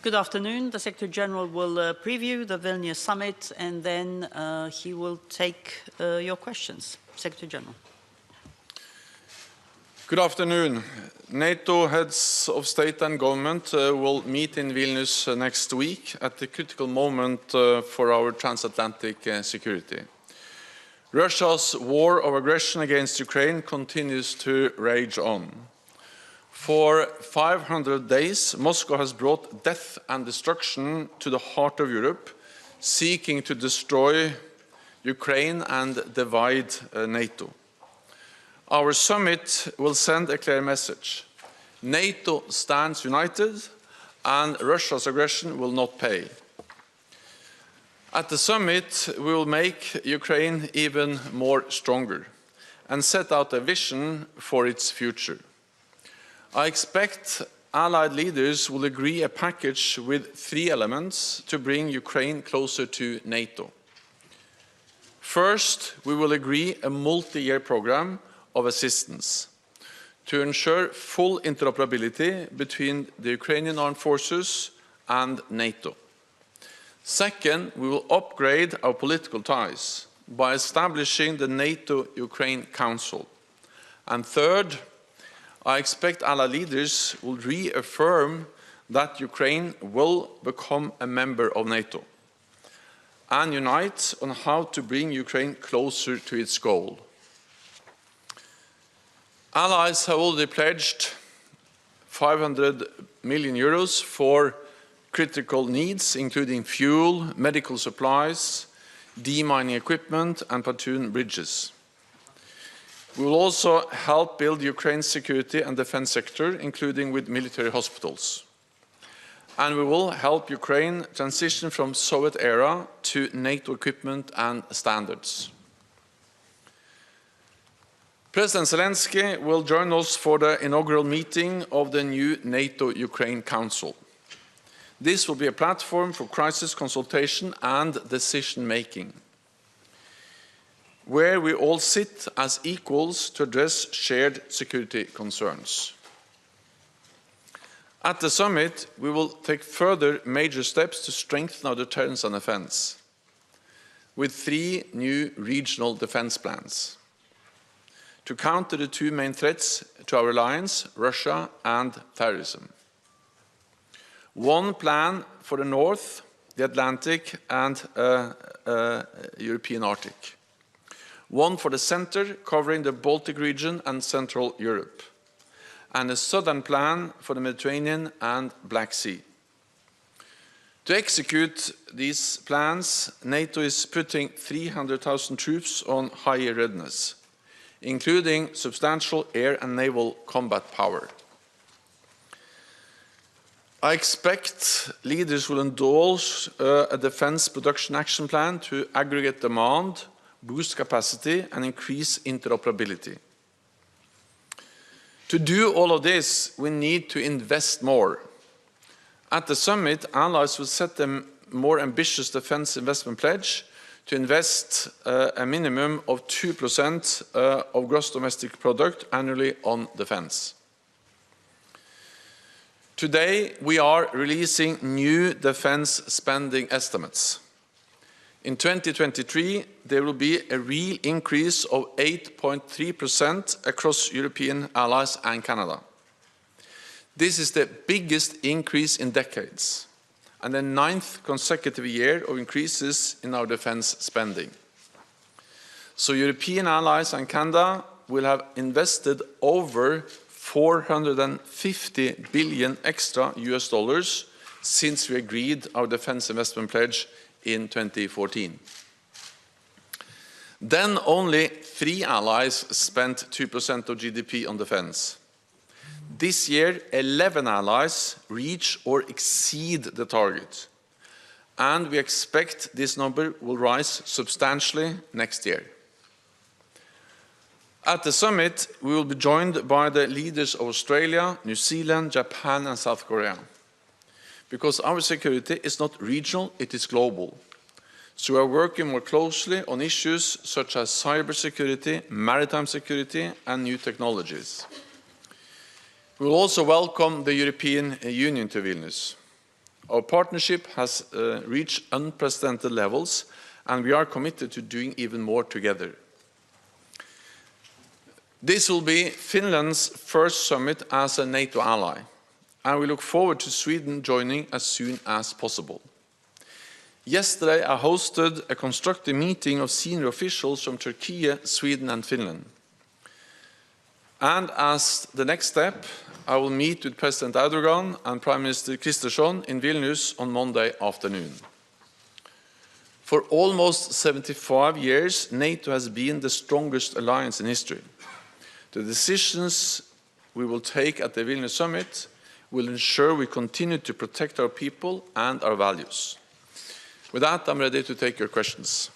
Good afternoon. The Secretary General will preview the Vilnius summit and then he will take your questions. Secretary General. Good afternoon. NATO heads of state and government will meet in Vilnius next week at the critical moment for our transatlantic security. Russia's war of aggression against Ukraine continues to rage on. For 500 days, Moscow has brought death and destruction to the heart of Europe, seeking to destroy Ukraine and divide NATO. Our summit will send a clear message. NATO stands united, and Russia's aggression will not pay. At the summit, we will make Ukraine even more stronger and set out a vision for its future. I expect Allied leaders will agree a package with 3 elements to bring Ukraine closer to NATO. First, we will agree a multi-year program of assistance to ensure full interoperability between the Ukrainian armed forces and NATO. Second, we will upgrade our political ties by establishing the NATO-Ukraine Council. And third, I expect Allied leaders will reaffirm that Ukraine will become a member of NATO and unite on how to bring Ukraine closer to its goal. Allies have already pledged 500 million euros for critical needs, including fuel, medical supplies, demining equipment, and pontoon bridges. We will also help build Ukraine's security and defense sector, including with military hospitals. And we will help Ukraine transition from Soviet era to NATO equipment and standards. President Zelensky will join us for the inaugural meeting of the new NATO-Ukraine Council. This will be a platform for crisis consultation and decision-making, where we all sit as equals to address shared security concerns. At the summit, we will take further major steps to strengthen our deterrence and defense, with 3 new regional defense plans to counter the 2 main threats to our alliance, Russia and terrorism. 1 plan for the North, the Atlantic and European Arctic. 1 for the center, covering the Baltic region and Central Europe. And a southern plan for the Mediterranean and Black Sea. To execute these plans, NATO is putting 300,000 troops on higher readiness, including substantial air and naval combat power. I expect leaders will endorse a defense production action plan to aggregate demand, boost capacity, and increase interoperability. To do all of this, we need to invest more. At the summit, allies will set a more ambitious defense investment pledge to invest a minimum of 2% of gross domestic product annually on defense. Today, we are releasing new defense spending estimates. In 2023, there will be a real increase of 8.3% across European allies and Canada. This is the biggest increase in decades, and the 9th consecutive year of increases in our defense spending. So European allies and Canada will have invested over 450 billion extra US dollars since we agreed our defense investment pledge in 2014. Then only 3 allies spent 2% of GDP on defense. This year, 11 allies reach or exceed the target, and we expect this number will rise substantially next year. At the summit, we will be joined by the leaders of Australia, New Zealand, Japan, and South Korea, because our security is not regional, it is global. So we are working more closely on issues such as cybersecurity, maritime security, and new technologies. We will also welcome the European Union to Vilnius. Our partnership has reached unprecedented levels, and we are committed to doing even more together. This will be Finland's first summit as a NATO ally, and we look forward to Sweden joining as soon as possible. Yesterday, I hosted a constructive meeting of senior officials from Turkey, Sweden, and Finland. And as the next step, I will meet with President Erdogan and Prime Minister Kristersson in Vilnius on Monday afternoon. For almost 75 years, NATO has been the strongest alliance in history. The decisions we will take at the Vilnius summit will ensure we continue to protect our people and our values. With that, I'm ready to take your questions.